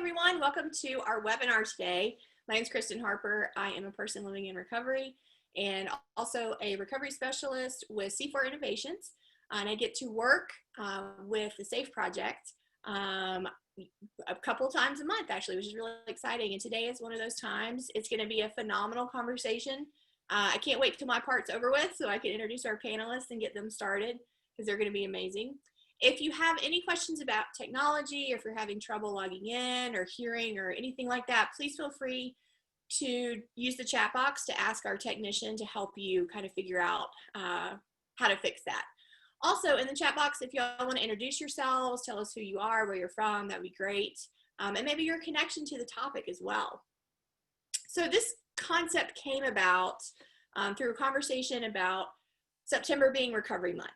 everyone, welcome to our webinar today. My name is Kristen Harper. I am a person living in recovery and also a recovery specialist with C4 Innovations. And I get to work with the SAFE project a couple of times a month actually, which is really exciting. And today is one of those times. It's going to be a phenomenal conversation. I can't wait till my part's over with so I can introduce our panelists and get them started because they're going to be amazing. If you have any questions about technology, or if you're having trouble logging in or hearing or anything like that, please feel free to use the chat box to ask our technician to help you kind of figure out how to fix that. Also in the chat box, if y'all want to introduce yourselves, tell us who you are, where you're from, that'd be great. And maybe your connection to the topic as well. So this concept came about through a conversation about September being Recovery Month.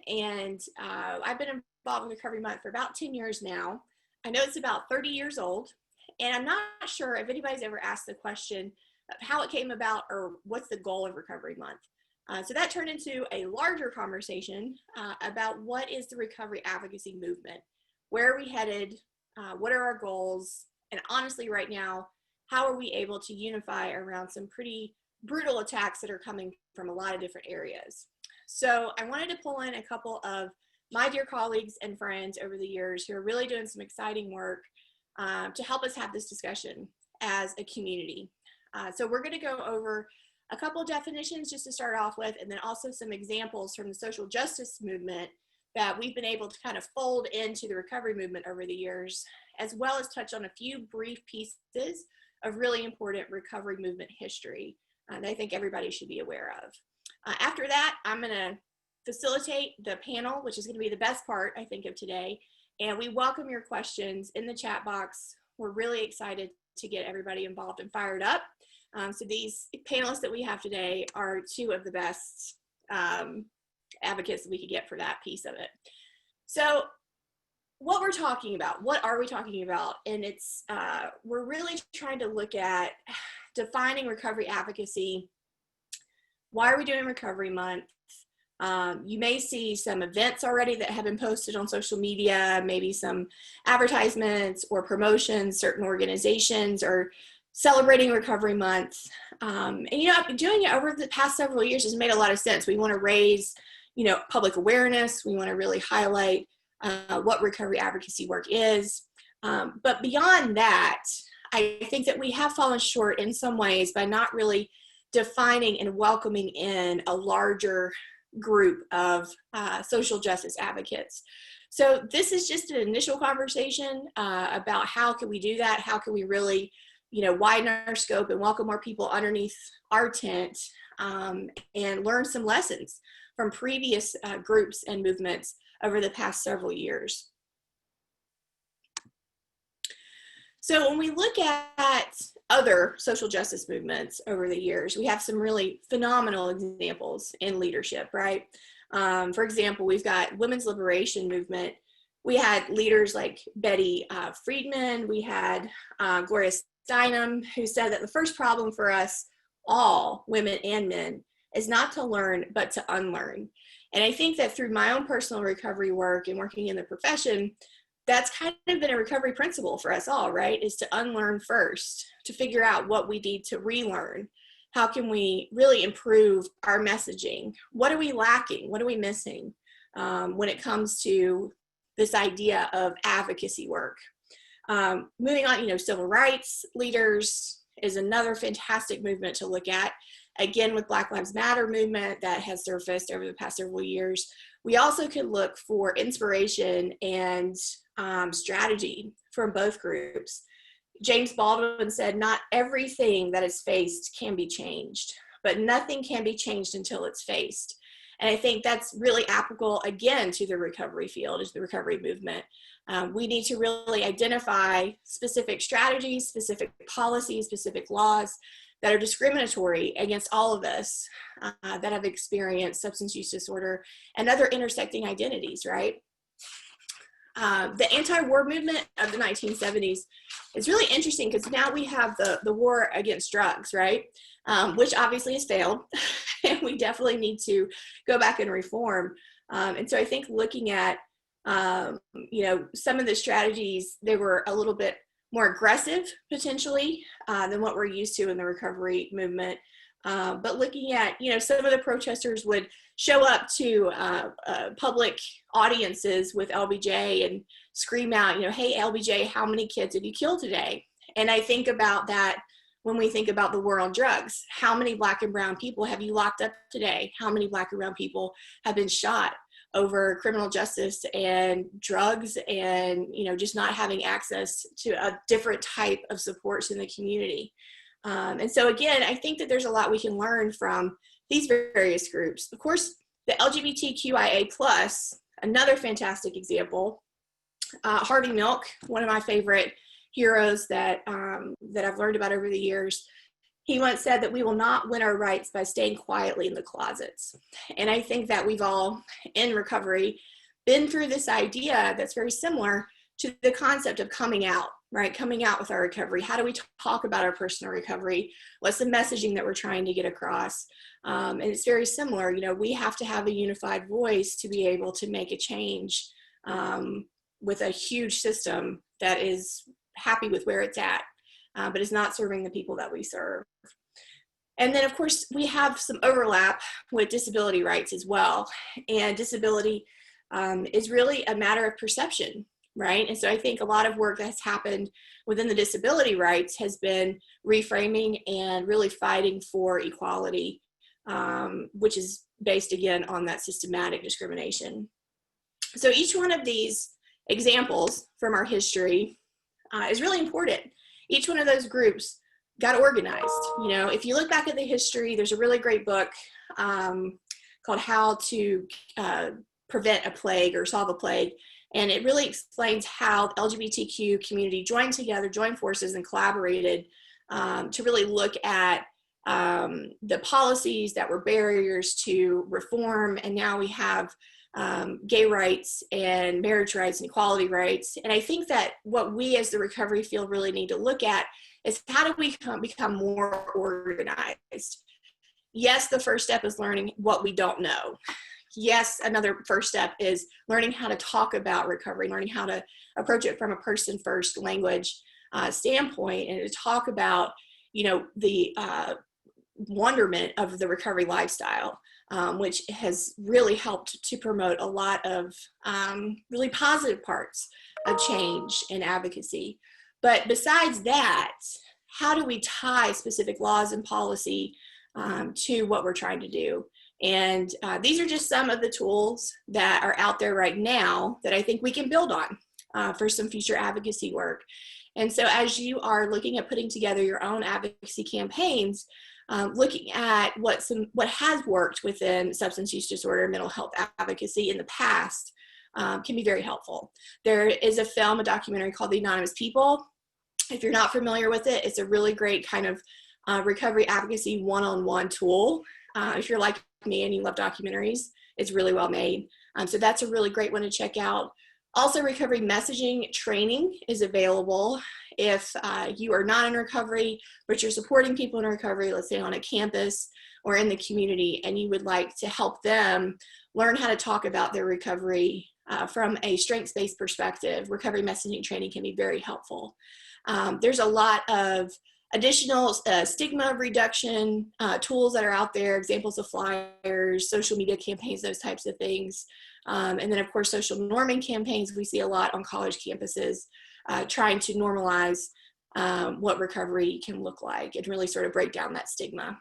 And I've been involved in Recovery Month for about 10 years now. I know it's about 30 years old, and I'm not sure if anybody's ever asked the question of how it came about or what's the goal of Recovery Month. So that turned into a larger conversation about what is the recovery advocacy movement? Where are we headed? What are our goals? And honestly, right now, how are we able to unify around some pretty brutal attacks that are coming from a lot of different areas? So I wanted to pull in a couple of my dear colleagues and friends over the years who are really doing some exciting work to help us have this discussion as a community. So we're going to go over a couple of definitions just to start off with, and then also some examples from the social justice movement that we've been able to kind of fold into the recovery movement over the years, as well as touch on a few brief pieces of really important recovery movement history that I think everybody should be aware of. After that, I'm going to facilitate the panel, which is going to be the best part, I think, of today. And we welcome your questions in the chat box. We're really excited to get everybody involved and fired up. So these panelists that we have today are two of the best advocates that we could get for that piece of it. So what we're talking about, what are we talking about? And it's, we're really trying to look at defining recovery advocacy. Why are we doing Recovery Month? You may see some events already that have been posted on social media, maybe some advertisements or promotions. Certain organizations are celebrating Recovery Month. And you know, doing it over the past several years has made a lot of sense. We want to raise, you know, public awareness. We want to really highlight what recovery advocacy work is. But beyond that, I think that we have fallen short in some ways by not really defining and welcoming in a larger group of social justice advocates. So this is just an initial conversation about how can we do that? How can we really, you know, widen our scope and welcome more people underneath our tent and learn some lessons from previous groups and movements over the past several years. So when we look at other social justice movements over the years, we have some really phenomenal examples in leadership, right? For example, we've got women's liberation movement. We had leaders like Betty Friedman. We had Gloria Steinem, who said that the first problem for us all, women and men, is not to learn, but to unlearn. And I think that through my own personal recovery work and working in the profession, that's kind of been a recovery principle for us all, right? Is to unlearn first, to figure out what we need to relearn. How can we really improve our messaging? What are we lacking? What are we missing when it comes to this idea of advocacy work? Moving on, you know, civil rights leaders is another fantastic movement to look at. Again, with Black Lives Matter movement that has surfaced over the past several years. We also could look for inspiration and strategy from both groups. James Baldwin said, not everything that is faced can be changed, but nothing can be changed until it's faced. And I think that's really applicable, again, to the recovery field, is the recovery movement. We need to really identify specific strategies, specific policies, specific laws that are discriminatory against all of us that have experienced substance use disorder and other intersecting identities, right? The anti-war movement of the 1970s is really interesting because now we have the war against drugs, right? Which obviously has failed, and we definitely need to go back and reform. And so I think looking at, you know, some of the strategies, they were a little bit more aggressive potentially than what we're used to in the recovery movement. But looking at, some of the protesters would show up to public audiences with LBJ and scream out, hey, LBJ, how many kids did you kill today? And I think about that when we think about the war on drugs. How many Black and brown people have you locked up today? How many Black and brown people have been shot over criminal justice and drugs and, just not having access to a different type of supports in the community? And so again, I think that there's a lot we can learn from these various groups. Of course, the LGBTQIA+, another fantastic example, Harvey Milk, one of my favorite heroes that I've learned about over the years. He once said that we will not win our rights by staying quietly in the closets. And I think that we've all, in recovery, been through this idea that's very similar to the concept of coming out, right? Coming out with our recovery. How do we talk about our personal recovery? What's the messaging that we're trying to get across? And it's very similar. We have to have a unified voice to be able to make a change with a huge system that is happy with where it's at, but is not serving the people that we serve. And then, of course, we have some overlap with disability rights as well. And disability is really a matter of perception, right? And so I think a lot of work that's happened within the disability rights has been reframing and really fighting for equality, which is based, again, on that systematic discrimination. So each one of these examples from our history is really important. Each one of those groups got organized. If you look back at the history, there's a really great book called How to Prevent a Plague or Solve a Plague. And it really explains how the LGBTQ community joined together, joined forces, and collaborated to really look at the policies that were barriers to reform. And now we have gay rights and marriage rights and equality rights. And I think that what we as the recovery field really need to look at is how do we become more organized? Yes, the first step is learning what we don't know. Yes, another first step is learning how to talk about recovery, learning how to approach it from a person-first language standpoint, and to talk about, the wonderment of the recovery lifestyle, which has really helped to promote a lot of really positive parts of change and advocacy. But besides that, how do we tie specific laws and policy to what we're trying to do? And these are just some of the tools that are out there right now that I think we can build on for some future advocacy work. And so as you are looking at putting together your own advocacy campaigns, looking at what has worked within substance use disorder and mental health advocacy in the past can be very helpful. There is a documentary called The Anonymous People. If you're not familiar with it, it's a really great kind of recovery advocacy one-on-one tool. If you're like me and you love documentaries, it's really well made. So that's a really great one to check out. Also, recovery messaging training is available if you are not in recovery, but you're supporting people in recovery, let's say on a campus or in the community, and you would like to help them learn how to talk about their recovery from a strengths-based perspective. Recovery messaging training can be very helpful. There's a lot of additional stigma reduction tools that are out there, examples of flyers, social media campaigns, those types of things. And then, of course, social norming campaigns we see a lot on college campuses, trying to normalize what recovery can look like and really sort of break down that stigma.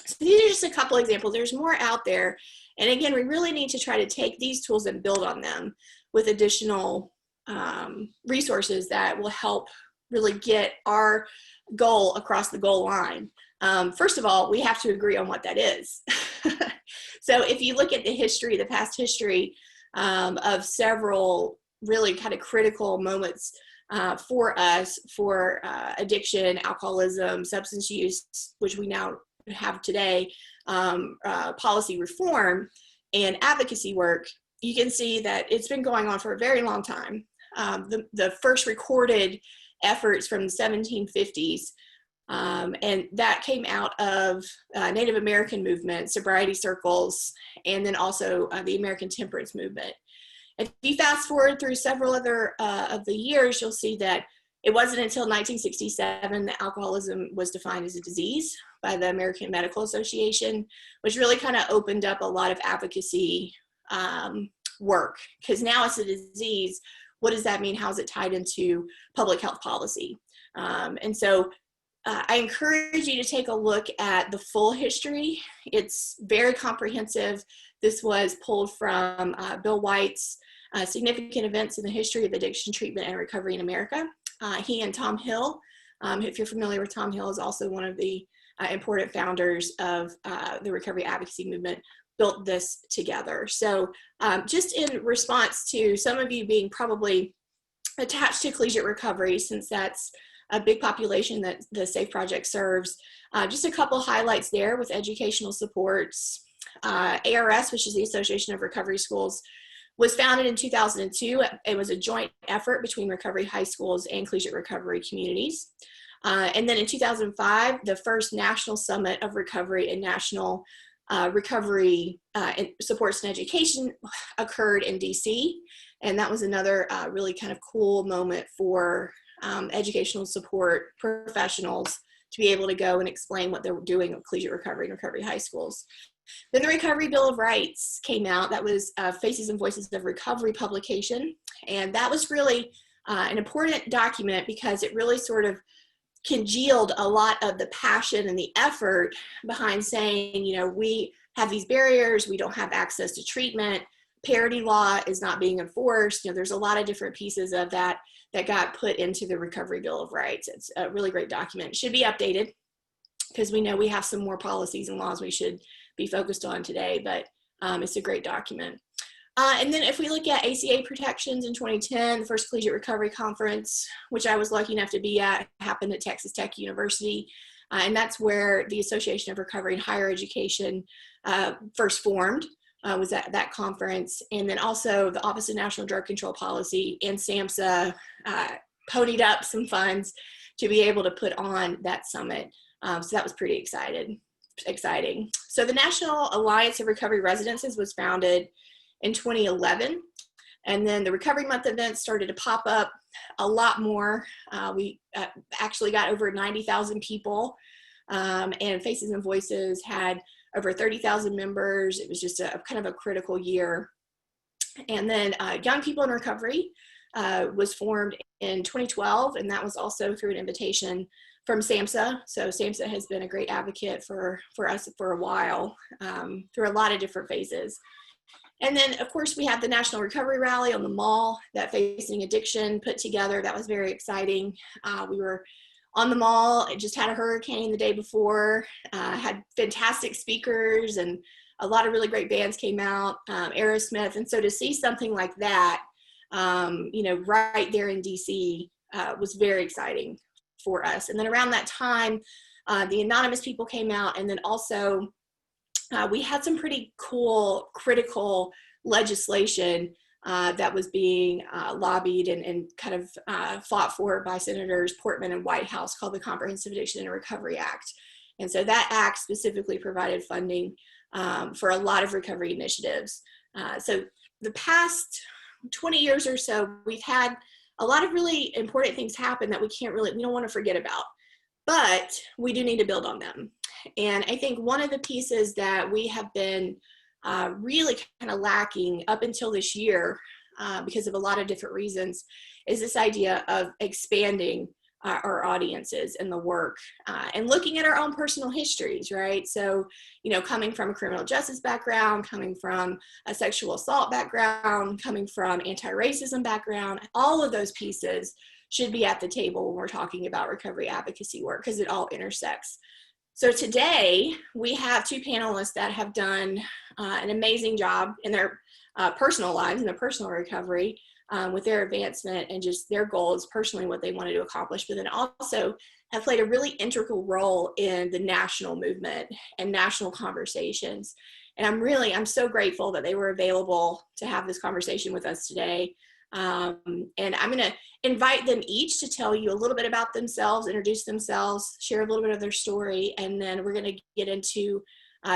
So these are just a couple examples. There's more out there. And again, we really need to try to take these tools and build on them with additional resources that will help really get our goal across the goal line. First of all, we have to agree on what that is. So if you look at the past history of several really kind of critical moments for us for addiction, alcoholism, substance use, which we now have today, policy reform and advocacy work, you can see that it's been going on for a very long time. The first recorded efforts from the 1750s, and that came out of Native American movement, sobriety circles, and then also the American temperance movement. If you fast forward through several other of the years, you'll see that It wasn't until 1967 that alcoholism was defined as a disease by the American Medical Association, which really kind of opened up a lot of advocacy work, because now it's a disease. What does that mean? How is it tied into public health policy? And so I encourage you to take a look at the full history. It's very comprehensive. This was pulled from Bill White's Significant Events in the History of Addiction Treatment and Recovery in America. He and Tom Hill, if you're familiar with Tom Hill, is also one of the important founders of the recovery advocacy movement, built this together. So just in response to some of you being probably attached to collegiate recovery, since that's a big population that the SAFE project serves, just a couple highlights there with educational supports. ARS, which is the Association of Recovery Schools, was founded in 2002. It was a joint effort between recovery high schools and collegiate recovery communities. And then in 2005, the first National Summit of Recovery and National Recovery Supports and Education occurred in DC. And that was another really kind of cool moment for educational support professionals to be able to go and explain what they're doing with collegiate recovery and recovery high schools. Then the Recovery Bill of Rights came out. That was Faces and Voices of Recovery publication. And that was really an important document because it really sort of congealed a lot of the passion and the effort behind saying, you know, we have these barriers, we don't have access to treatment, parity law is not being enforced. You know, there's a lot of different pieces of that that got put into the Recovery Bill of Rights. It's a really great document. It should be updated because we know we have some more policies and laws we should be focused on today, but it's a great document. And then if we look at ACA protections in 2010, the first collegiate recovery conference, which I was lucky enough to be at, happened at Texas Tech University. And that's where the Association of Recovery and Higher Education first formed, was at that conference. And then also the Office of National Drug Control Policy and SAMHSA ponied up some funds to be able to put on that summit. So that was pretty exciting. So the National Alliance of Recovery Residences was founded in 2011, and then the Recovery Month events started to pop up a lot more. We actually got over 90,000 people, and Faces and Voices had over 30,000 members. It was just a kind of a critical year. And then Young People in Recovery was formed in 2012, and that was also through an invitation from SAMHSA. So SAMHSA has been a great advocate for us for a while through a lot of different phases. And then, of course, we have the National Recovery Rally on the Mall that Facing Addiction put together. That was very exciting. We were on the Mall. It just had a hurricane the day before, had fantastic speakers, and a lot of really great bands came out, Aerosmith. And so to see something like that, you know, right there in DC was very exciting for us. And then around that time, the Anonymous people came out, and then also we had some pretty cool critical legislation that was being lobbied and kind of fought for by Senators Portman and Whitehouse, called the Comprehensive Addiction and Recovery Act. And so that act specifically provided funding for a lot of recovery initiatives. So the past 20 years or so, we've had a lot of really important things happen that we don't want to forget about, but we do need to build on them. And I think one of the pieces that we have been really kind of lacking up until this year, because of a lot of different reasons, is this idea of expanding our audiences and the work and looking at our own personal histories, right? So, you know, coming from a criminal justice background, coming from a sexual assault background, coming from anti-racism background, all of those pieces should be at the table when we're talking about recovery advocacy work, because it all intersects. So today we have two panelists that have done an amazing job in their personal lives and their personal recovery with their advancement and just their goals personally, what they wanted to accomplish, but then also have played a really integral role in the national movement and national conversations. And I'm so grateful that they were available to have this conversation with us today. And I'm going to invite them each to tell you a little bit about themselves, introduce themselves, share a little bit of their story, and then we're going to get into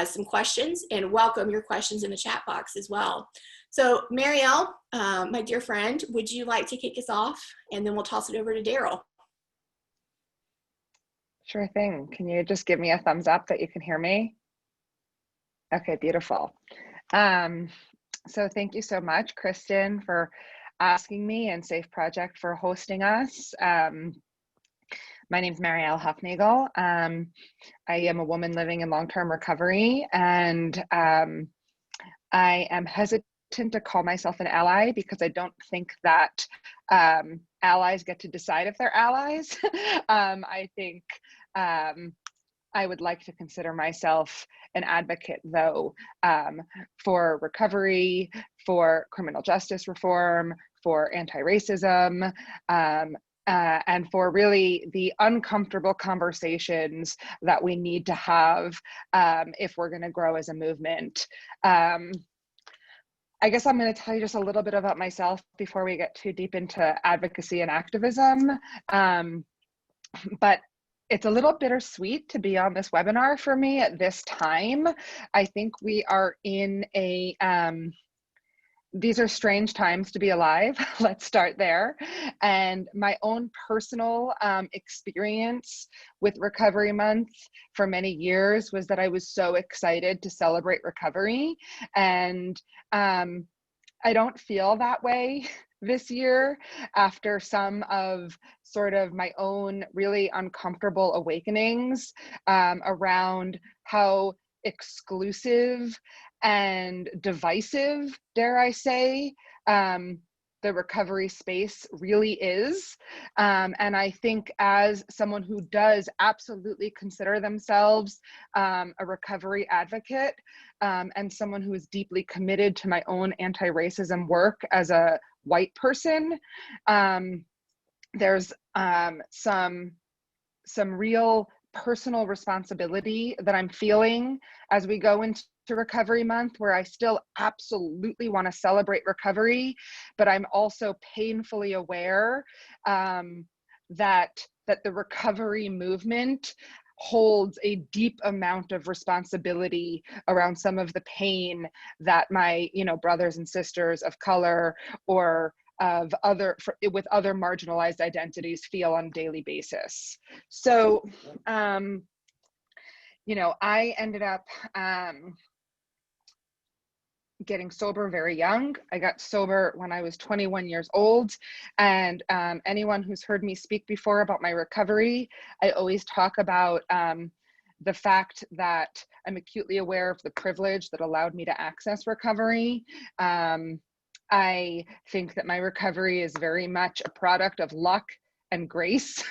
some questions and welcome your questions in the chat box as well. So Mariel, my dear friend, would you like to kick us off? And then we'll toss it over to Daryl. Sure thing. Can you just give me a thumbs up that you can hear me? Okay, beautiful. So thank you so much, Kristen, for asking me, and Safe Project for hosting us. My name is Mariel Hufnagel. I am a woman living in long-term recovery, and I am hesitant to call myself an ally because I don't think that allies get to decide if they're allies. I think I would like to consider myself an advocate, though, for recovery, for criminal justice reform, for anti-racism, and for really the uncomfortable conversations that we need to have if we're going to grow as a movement. I guess I'm going to tell you just a little bit about myself before we get too deep into advocacy and activism. But it's a little bittersweet to be on this webinar for me at this time. I think we are in a, these are strange times to be alive. Let's start there. And my own personal experience with Recovery Month for many years was that I was so excited to celebrate recovery. And I don't feel that way this year after some of sort of my own really uncomfortable awakenings around how exclusive and divisive, dare I say, the recovery space really is. And I think as someone who does absolutely consider themselves a recovery advocate, and someone who is deeply committed to my own anti-racism work as a white person, there's some real personal responsibility that I'm feeling as we go into Recovery Month, where I still absolutely want to celebrate recovery, but I'm also painfully aware that the recovery movement holds a deep amount of responsibility around some of the pain that my, brothers and sisters of color or of with other marginalized identities feel on a daily basis. So, I ended up getting sober very young. I got sober when I was 21 years old. And anyone who's heard me speak before about my recovery, I always talk about the fact that I'm acutely aware of the privilege that allowed me to access recovery. I think that my recovery is very much a product of luck and grace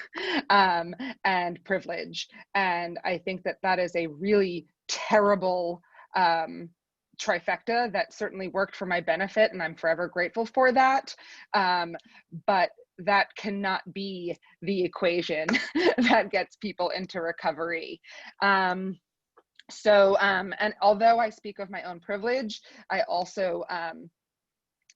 and privilege. And I think that that is a really terrible trifecta that certainly worked for my benefit, and I'm forever grateful for that. But that cannot be the equation that gets people into recovery. And although I speak of my own privilege, I also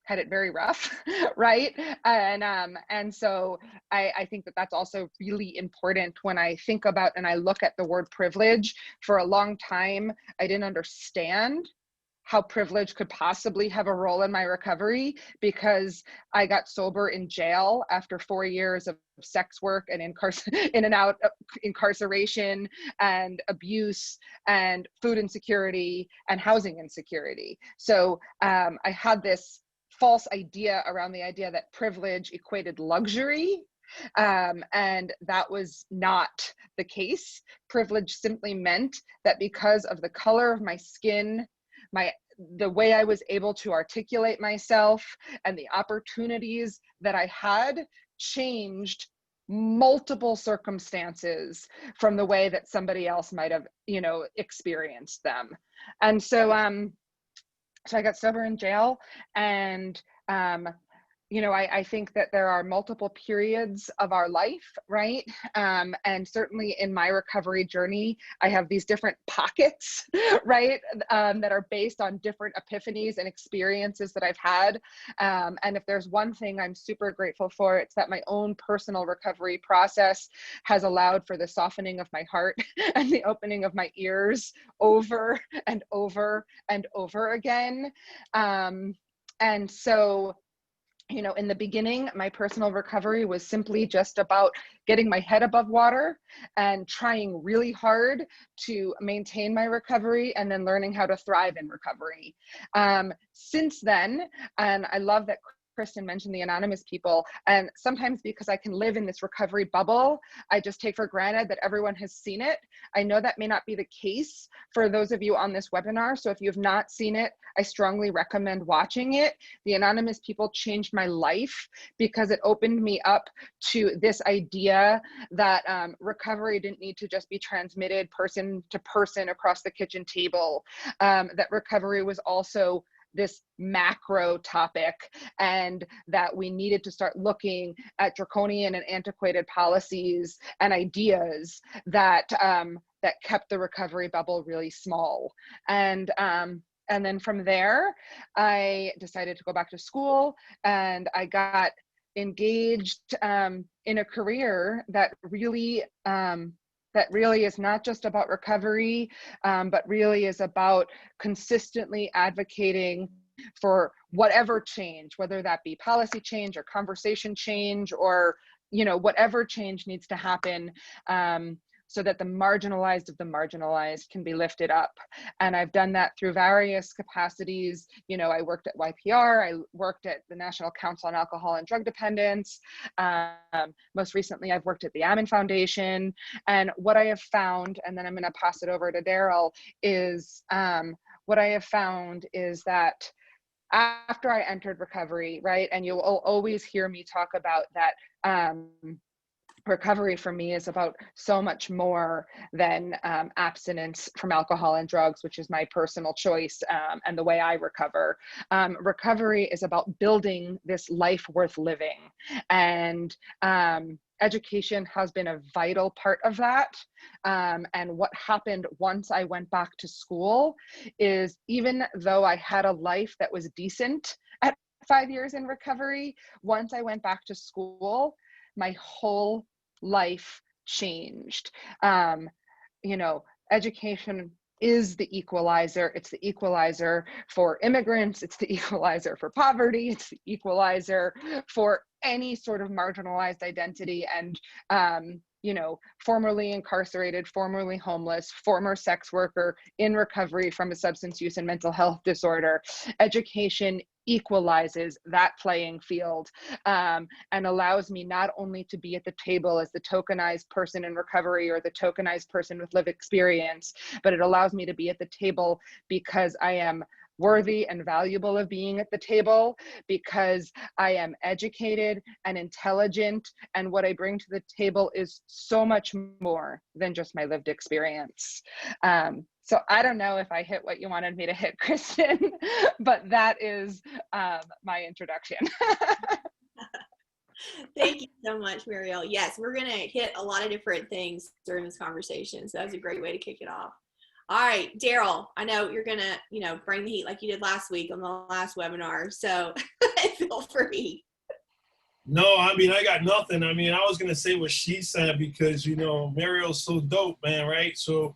had it very rough, right? And so I think that that's also really important when I think about and I look at the word privilege. For a long time, I didn't understand how privilege could possibly have a role in my recovery, because I got sober in jail after 4 years of sex work and in and out incarceration and abuse and food insecurity and housing insecurity. So I had this false idea around the idea that privilege equated luxury. And that was not the case. Privilege simply meant that because of the color of my skin, the way I was able to articulate myself and the opportunities that I had changed multiple circumstances from the way that somebody else might have, experienced them. And so, so I got sober in jail, and I think that there are multiple periods of our life, right? And certainly in my recovery journey, I have these different pockets, right? That are based on different epiphanies and experiences that I've had. And if there's one thing I'm super grateful for, it's that my own personal recovery process has allowed for the softening of my heart and the opening of my ears over and over and over again. And so, You know, in the beginning, my personal recovery was simply just about getting my head above water and trying really hard to maintain my recovery, and then learning how to thrive in recovery. Since then, and I love that Kristen mentioned the anonymous people, and sometimes because I can live in this recovery bubble, I just take for granted that everyone has seen it. I know that may not be the case for those of you on this webinar, so if you have not seen it, I strongly recommend watching it. The anonymous people changed my life because it opened me up to this idea that recovery didn't need to just be transmitted person to person across the kitchen table, that recovery was also this macro topic, and that we needed to start looking at draconian and antiquated policies and ideas that that kept the recovery bubble really small. And then from there, I decided to go back to school, and I got engaged in a career that really is not just about recovery, but really is about consistently advocating for whatever change, whether that be policy change or conversation change, or, you know, whatever change needs to happen, so that the marginalized of the marginalized can be lifted up. And I've done that through various capacities. You know, I worked at YPR, I worked at the National Council on Alcohol and Drug Dependence. Most recently, I've worked at the Ammon Foundation. And what I have found, and then I'm gonna pass it over to Daryl, is what I have found is that after I entered recovery, right, and you'll always hear me talk about that, recovery for me is about so much more than abstinence from alcohol and drugs, which is my personal choice and the way I recover. Recovery is about building this life worth living. And education has been a vital part of that. And what happened once I went back to school is, even though I had a life that was decent at 5 years in recovery, once I went back to school, my whole life changed. You know, education is the equalizer. It's the equalizer for immigrants. It's the equalizer for poverty. It's the equalizer for any sort of marginalized identity. And, you know, formerly incarcerated, formerly homeless, former sex worker in recovery from a substance use and mental health disorder. Education equalizes that playing field, and allows me not only to be at the table as the tokenized person in recovery or the tokenized person with lived experience, but it allows me to be at the table because I am worthy and valuable of being at the table, because I am educated and intelligent, and what I bring to the table is so much more than just my lived experience. So I don't know if I hit what you wanted me to hit, Kristen, but that is my introduction. Thank you so much, Mariel. Yes, we're going to hit a lot of different things during this conversation, so that was a great way to kick it off. All right, Daryl, I know you're going to, you know, bring the heat like you did last week on the last webinar, so feel free. No, I mean, I got nothing. I mean, I was going to say what she said because, you know, Mariel's so dope, man, right? So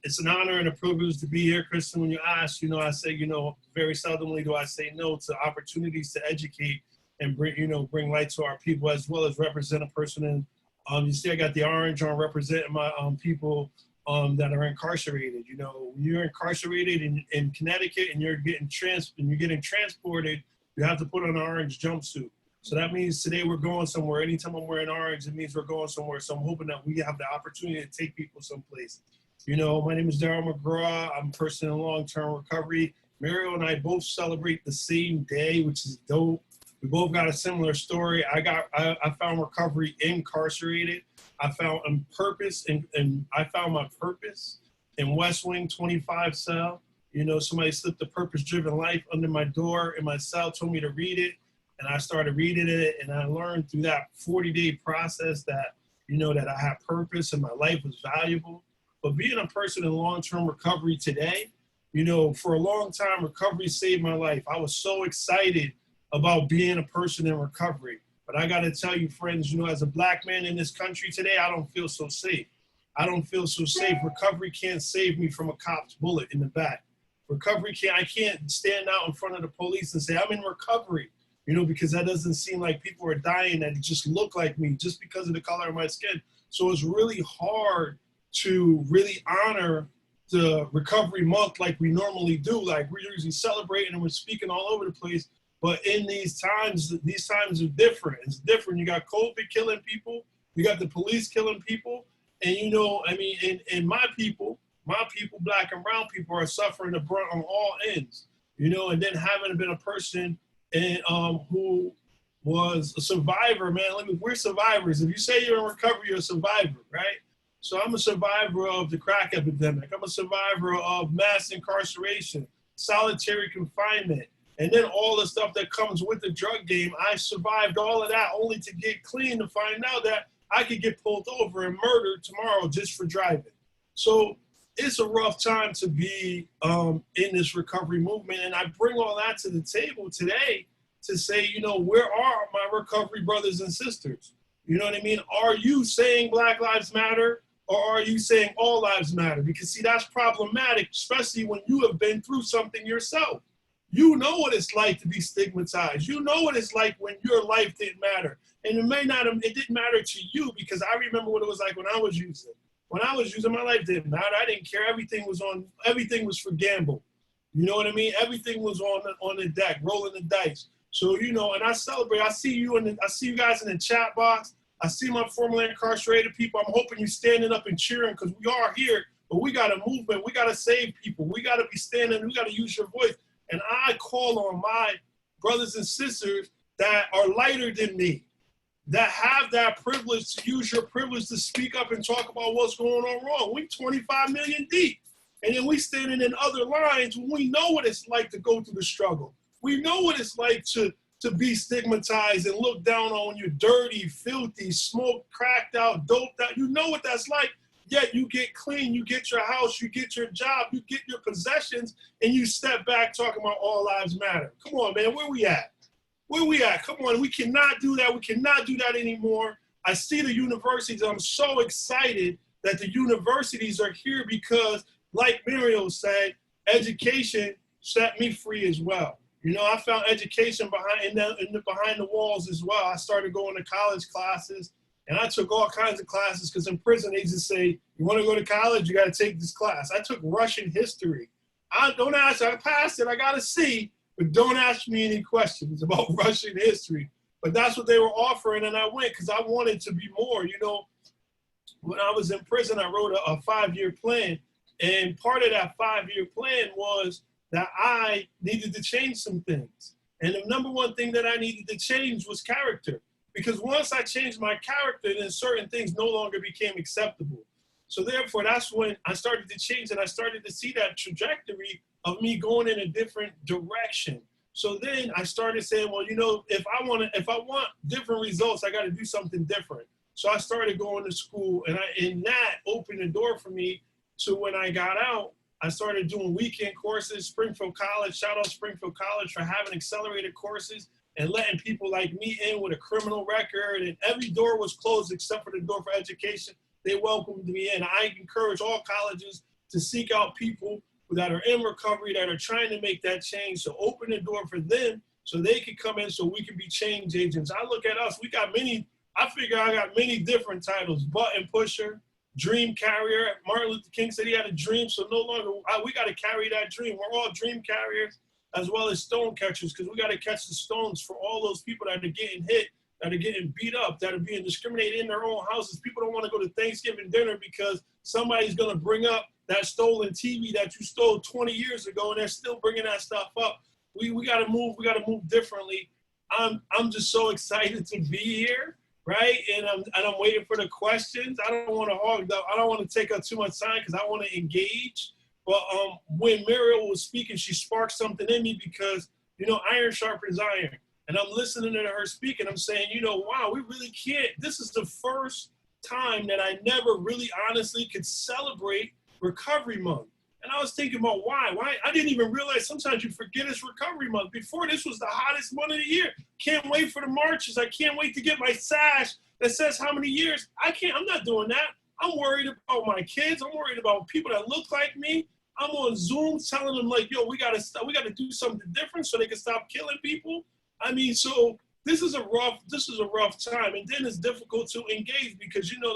it's an honor and a privilege to be here, Kristen. When you ask, you know, I say, you know, very seldomly do I say no to opportunities to educate and bring, you know, bring light to our people, as well as represent a person in, you see I got the orange on representing my people that are incarcerated. You know, when you're incarcerated in Connecticut and you're getting transported, you have to put on an orange jumpsuit. So that means today we're going somewhere. Anytime I'm wearing orange, it means we're going somewhere. So I'm hoping that we have the opportunity to take people someplace. You know, my name is Daryl McGraw. I'm a person in long-term recovery. Mariel and I both celebrate the same day, which is dope. We both got a similar story. I found recovery incarcerated. I found purpose, and I found my purpose in West Wing 25 cell. You know, somebody slipped a purpose-driven life under my door in my cell, told me to read it, and I started reading it, and I learned through that 40-day process that, you know, that I had purpose and my life was valuable. But being a person in long-term recovery today, you know, for a long time, recovery saved my life. I was so excited about being a person in recovery. But I got to tell you, friends, you know, as a Black man in this country today, I don't feel so safe. I don't feel so safe. Recovery can't save me from a cop's bullet in the back. I can't stand out in front of the police and say, I'm in recovery. you know, because that doesn't seem like people are dying that just look like me just because of the color of my skin. So it's really hard to really honor the recovery month like we normally do. Like we're usually celebrating and we're speaking all over the place. But in these times are different. It's different. You got COVID killing people. You got the police killing people. And, you know, I mean, and my people, black and brown people, are suffering the brunt on all ends, you know, and then having been a person who was a survivor, man. We're survivors. If you say you're in recovery, you're a survivor, right? So I'm a survivor of the crack epidemic. I'm a survivor of mass incarceration, solitary confinement, and then all the stuff that comes with the drug game. I survived all of that only to get clean, to find out that I could get pulled over and murdered tomorrow just for driving. So it's a rough time to be in this recovery movement. And I bring all that to the table today to say, you know, where are my recovery brothers and sisters? You know what I mean? Are you saying Black Lives Matter, or are you saying all lives matter? Because see, that's problematic, especially when you have been through something yourself. You know what it's like to be stigmatized. You know what it's like when your life didn't matter. And it didn't matter to you, because I remember what it was like when I was using. When I was using, my life didn't matter. I didn't care. Everything was for gamble. You know what I mean? Everything was on the deck, rolling the dice. So, you know, and I celebrate. I see you guys in the chat box. I see my formerly incarcerated people. I'm hoping you're standing up and cheering, because we are here, but we got a movement. We got to save people. We got to be standing. We got to use your voice. And I call on my brothers and sisters that are lighter than me, that have that privilege to use your privilege to speak up and talk about what's going on wrong. We 25 million deep. And then we standing in other lines when we know what it's like to go through the struggle. We know what it's like to be stigmatized and looked down on when you're dirty, filthy, smoked, cracked out, doped out. You know what that's like. Yet you get clean, you get your house, you get your job, you get your possessions, and you step back talking about all lives matter. Come on, man, where we at? Where we at? Come on, we cannot do that. We cannot do that anymore. I see the universities. I'm so excited that the universities are here because, like Mariel said, education set me free as well. You know, I found education behind the walls as well. I started going to college classes, and I took all kinds of classes, because in prison they just say, you want to go to college, you got to take this class. I took Russian history. Don't ask, I passed it, I got a C, but don't ask me any questions about Russian history. But that's what they were offering, and I went because I wanted to be more. You know, when I was in prison, I wrote a 5-year plan, and part of that 5-year plan was that I needed to change some things. And the number one thing that I needed to change was character. Because once I changed my character, then certain things no longer became acceptable. So therefore, that's when I started to change, and I started to see that trajectory of me going in a different direction. So then I started saying, well, you know, if I want different results, I got to do something different. So I started going to school, and that opened the door for me to, when I got out, I started doing weekend courses. Springfield College, shout out Springfield College for having accelerated courses and letting people like me in with a criminal record. And every door was closed except for the door for education. They welcomed me in. I encourage all colleges to seek out people that are in recovery, that are trying to make that change, to open the door for them so they can come in, so we can be change agents. I look at us, I figure I got many different titles: button pusher, dream carrier. Martin Luther King said he had a dream, so no longer, we got to carry that dream. We're all dream carriers as well as stone catchers, because we got to catch the stones for all those people that are getting hit, that are getting beat up, that are being discriminated in their own houses. People don't want to go to Thanksgiving dinner because somebody's going to bring up that stolen TV that you stole 20 years ago, and they're still bringing that stuff up. We got to move. We got to move differently. I'm just so excited to be here, right? And I'm waiting for the questions. I don't want to hog up. I don't want to take up too much time because I want to engage. But when Mariel was speaking, she sparked something in me because, you know, iron sharpens iron. And I'm listening to her speak, and I'm saying, you know, wow, we really can't. This is the first time that I never really honestly could celebrate Recovery Month. And I was thinking about why. I didn't even realize sometimes you forget it's Recovery Month. Before, this was the hottest month of the year. Can't wait for the marches. I can't wait to get my sash that says how many years. I'm not doing that. I'm worried about my kids. I'm worried about people that look like me. I'm on Zoom telling them like, yo, we gotta do something different so they can stop killing people. I mean, so this is a rough time. And then it's difficult to engage because, you know,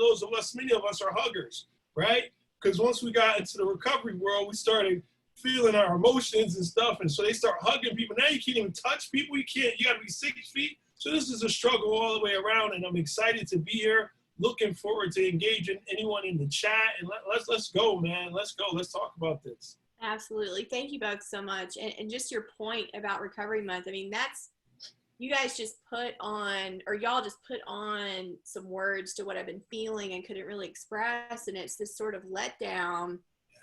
many of us are huggers, right? Because once we got into the recovery world, we started feeling our emotions and stuff. And so they start hugging people. Now you can't even touch people. You got to be 6 feet. So this is a struggle all the way around. And I'm excited to be here. Looking forward to engaging anyone in the chat. And let's go, man. Let's go. Let's talk about this. Absolutely. Thank you both so much. And just your point about Recovery Month. I mean, you guys just y'all just put on some words to what I've been feeling and couldn't really express. And it's this sort of letdown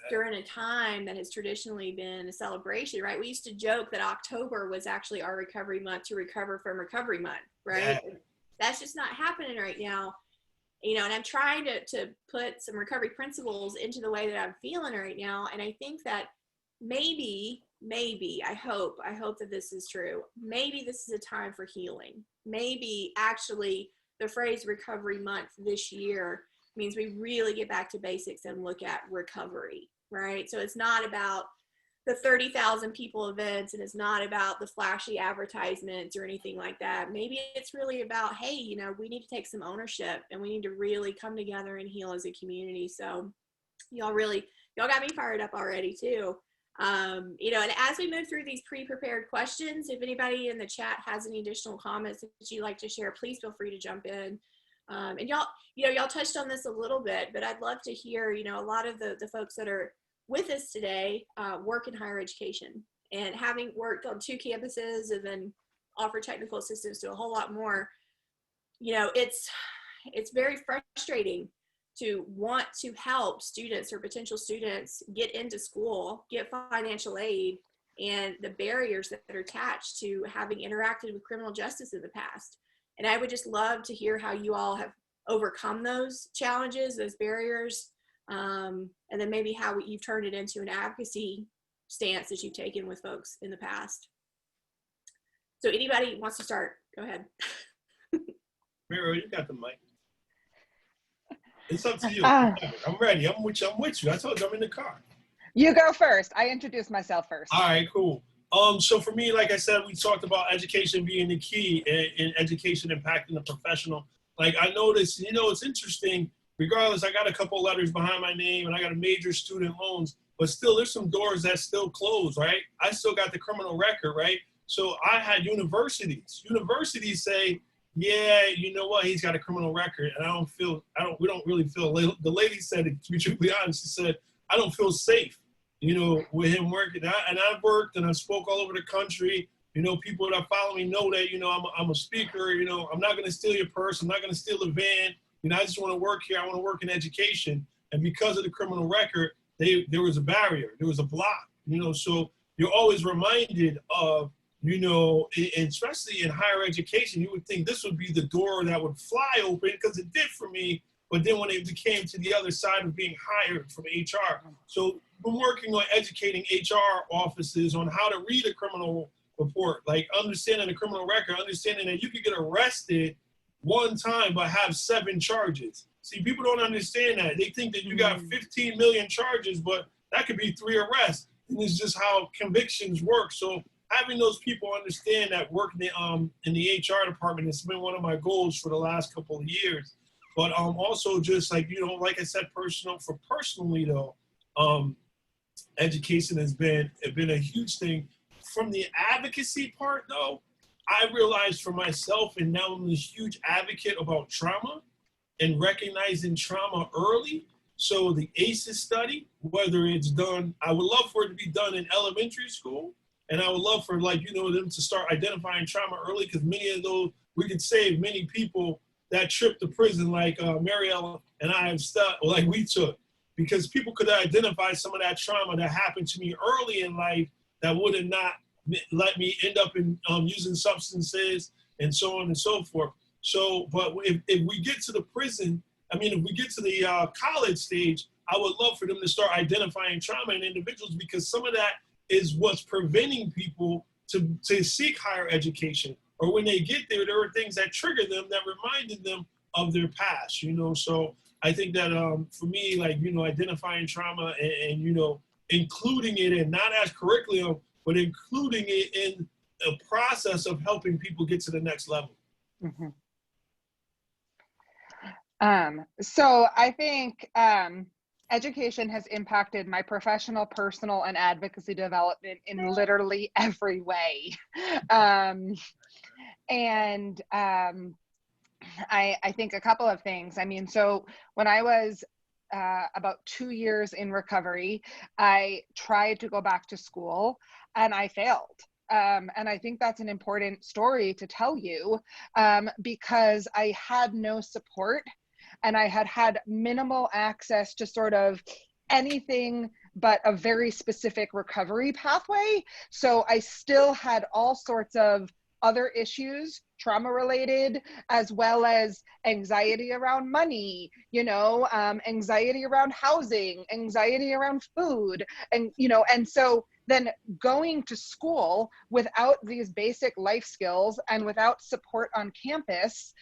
during a time that has traditionally been a celebration, right? We used to joke that October was actually our recovery month to recover from Recovery Month, right? Yeah. That's just not happening right now. You know, and I'm trying to put some recovery principles into the way that I'm feeling right now. And I think that maybe, I hope that this is true. Maybe this is a time for healing. Maybe actually the phrase Recovery Month this year means we really get back to basics and look at recovery, right? So it's not about the 30,000 people events, and it's not about the flashy advertisements or anything like that. Maybe it's really about, hey, you know, we need to take some ownership and we need to really come together and heal as a community. So y'all got me fired up already too. You know, and as we move through these pre-prepared questions, if anybody in the chat has any additional comments that you'd like to share, please feel free to jump in. And y'all touched on this a little bit, but I'd love to hear, you know, a lot of the folks that are with us today work in higher education, and having worked on 2 campuses and then offer technical assistance to a whole lot more, you know, it's very frustrating to want to help students or potential students get into school, get financial aid, and the barriers that are attached to having interacted with criminal justice in the past. And I would just love to hear how you all have overcome those challenges, those barriers, and then maybe how you've turned it into an advocacy stance that you've taken with folks in the past. So anybody wants to start, go ahead. Mariel, you got the mic. It's up to you. I'm ready. I'm with you. I told you I'm in the car. You go first. I introduced myself first. All right, cool. So for me, like I said, we talked about education being the key and education impacting the professional. Like I noticed, you know, it's interesting. Regardless, I got a couple letters behind my name and I got a major student loans, but still there's some doors that still closed, right? I still got the criminal record, right? So I had universities say, yeah, you know what? He's got a criminal record. And we don't really feel, the lady said it, to be truthfully honest, she said, I don't feel safe, you know, with him working. And I've worked and I spoke all over the country. You know, people that follow me know that, you know, I'm a speaker, you know, I'm not going to steal your purse. I'm not going to steal a van. You know, I just want to work here. I want to work in education. And because of the criminal record, there was a barrier. There was a block, you know, so you're always reminded of, you know, and especially in higher education, you would think this would be the door that would fly open because it did for me. But then when it came to the other side of being hired from HR. So we're working on educating HR offices on how to read a criminal report, like understanding the criminal record, understanding that you could get arrested one time but have 7 charges. See, people don't understand that. They think that you got 15 million charges, but that could be 3 arrests. And it's just how convictions work. So having those people understand that work in the HR department has been one of my goals for the last couple of years. But also just like, you know, like I said, personally though, education has been a huge thing. From the advocacy part though, I realized for myself, and now I'm this huge advocate about trauma and recognizing trauma early. So the ACEs study, whether it's done, I would love for it to be done in elementary school. And I would love for, like, you know, them to start identifying trauma early, because many of those, we could save many people that trip to prison, like Mariel and I have like we took, because people could identify some of that trauma that happened to me early in life that would have not let me end up in using substances and so on and so forth. So, but if we get to the prison, I mean, if we get to the college stage, I would love for them to start identifying trauma in individuals, because some of that is what's preventing people to seek higher education. Or when they get there, there are things that trigger them that reminded them of their past, you know? So I think that for me, like, you know, identifying trauma and, you know, including it in, not as curriculum, but including it in a process of helping people get to the next level? Mm-hmm. So I think education has impacted my professional, personal, and advocacy development in literally every way. I think a couple of things. I mean, so when I was about 2 years in recovery, I tried to go back to school and I failed. And I think that's an important story to tell you because I had no support and I had minimal access to sort of anything but a very specific recovery pathway. So I still had all sorts of other issues, trauma related, as well as anxiety around money, anxiety around housing, anxiety around food. And so then going to school without these basic life skills and without support on campus,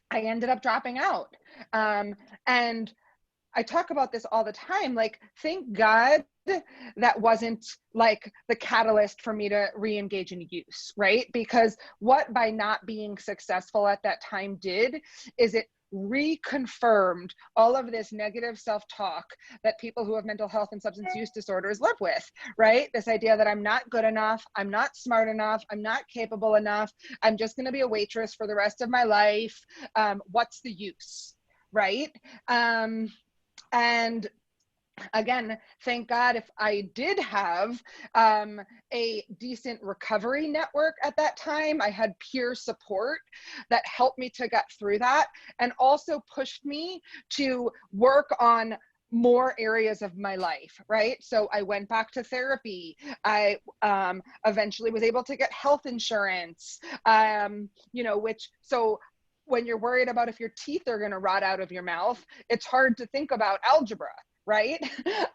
I ended up dropping out. And I talk about this all the time, like, thank God that wasn't like the catalyst for me to re-engage in use, right? Because what by not being successful at that time did is it reconfirmed all of this negative self-talk that people who have mental health and substance use disorders live with, right? This idea that I'm not good enough, I'm not smart enough, I'm not capable enough, I'm just going to be a waitress for the rest of my life. What's the use, right? And again, thank God if I did have a decent recovery network at that time. I had peer support that helped me to get through that and also pushed me to work on more areas of my life, right? So I went back to therapy. I eventually was able to get health insurance, so when you're worried about if your teeth are going to rot out of your mouth, it's hard to think about algebra, right?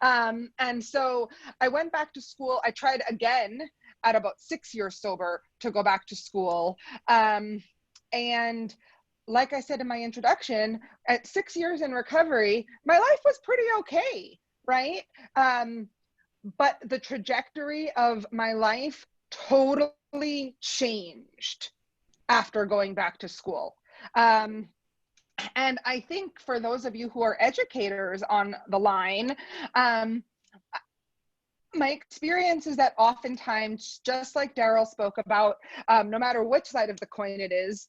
And so I went back to school. I tried again at about 6 years sober to go back to school. And like I said in my introduction, at 6 years in recovery, my life was pretty okay, right? But the trajectory of my life totally changed after going back to school. And I think for those of you who are educators on the line, my experience is that oftentimes, just like Daryl spoke about, no matter which side of the coin it is,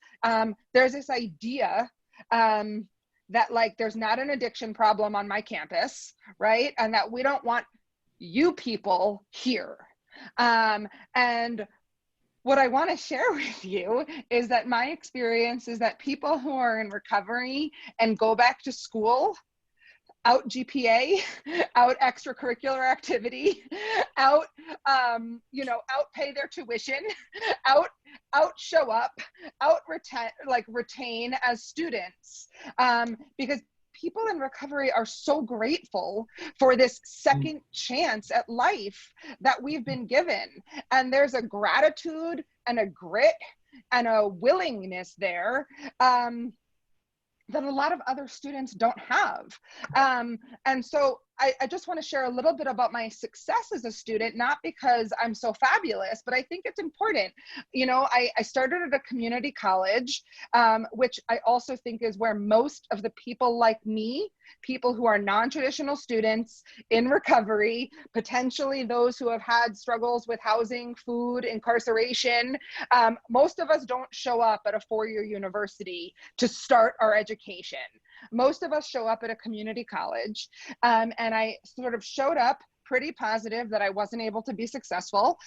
there's this idea that like there's not an addiction problem on my campus, right? And that we don't want you people here. And what I want to share with you is that my experience is that people who are in recovery and go back to school, out GPA, out extracurricular activity, out pay their tuition, out show up, out retain as students, because people in recovery are so grateful for this second chance at life that we've been given. And there's a gratitude and a grit and a willingness there that a lot of other students don't have. And so I just want to share a little bit about my success as a student, not because I'm so fabulous, but I think it's important. I started at a community college, which I also think is where most of the people like me, people who are non-traditional students in recovery, potentially those who have had struggles with housing, food, incarceration, most of us don't show up at a four-year university to start our education. Most of us show up at a community college, and I sort of showed up pretty positive that I wasn't able to be successful,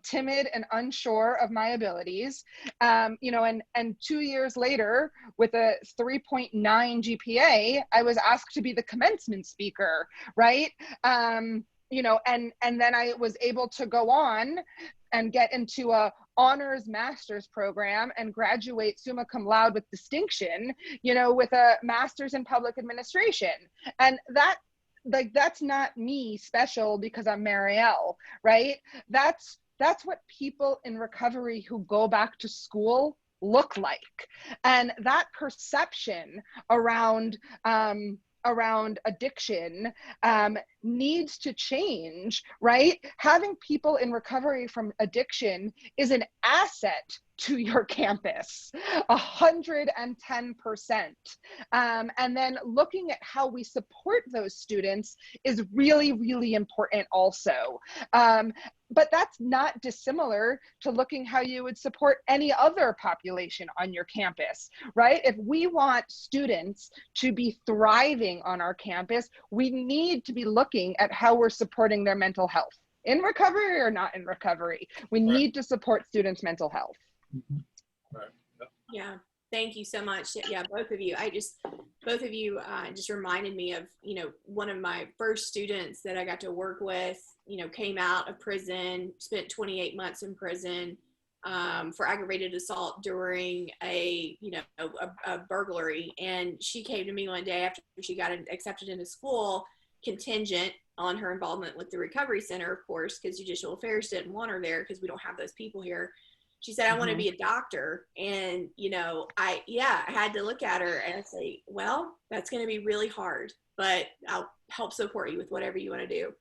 timid and unsure of my abilities, and 2 years later, with a 3.9 GPA, I was asked to be the commencement speaker, right? And then I was able to go on and get into a honors master's program and graduate summa cum laude with distinction, with a master's in public administration. And that's not me special because I'm Mariel, right? That's what people in recovery who go back to school look like. And that perception around around addiction needs to change, right? Having people in recovery from addiction is an asset to your campus, 110%. And then looking at how we support those students is really, really important also. But that's not dissimilar to looking how you would support any other population on your campus, right? If we want students to be thriving on our campus, we need to be looking at how we're supporting their mental health, in recovery or not in recovery. We need to support students' mental health. Right. Yeah, thank you so much. Yeah, both of you. Both of you just reminded me of, one of my first students that I got to work with, came out of prison, spent 28 months in prison for aggravated assault during a burglary. And she came to me one day after she got accepted into school, contingent on her involvement with the recovery center, of course, because judicial affairs didn't want her there because we don't have those people here. She said, I want to be a doctor. And, I had to look at her and say, well, that's going to be really hard, but I'll help support you with whatever you want to do.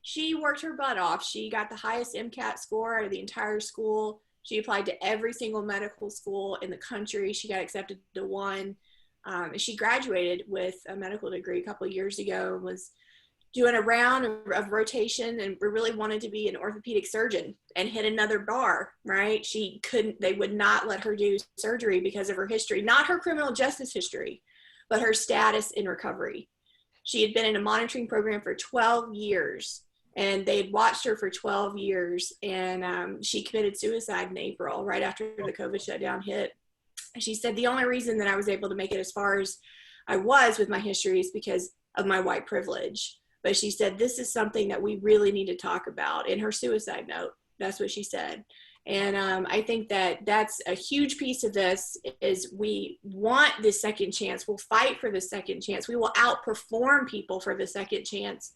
She worked her butt off. She got the highest MCAT score out of the entire school. She applied to every single medical school in the country. She got accepted to one. She graduated with a medical degree a couple of years ago and was doing a round of rotation and really wanted to be an orthopedic surgeon and hit another bar, right? They would not let her do surgery because of her history, not her criminal justice history, but her status in recovery. She had been in a monitoring program for 12 years and they had watched her for 12 years and she committed suicide in April, right after the COVID shutdown hit. She said, the only reason that I was able to make it as far as I was with my history is because of my white privilege. But she said, this is something that we really need to talk about in her suicide note. That's what she said. And I think that that's a huge piece of this is we want the second chance. We'll fight for the second chance. We will outperform people for the second chance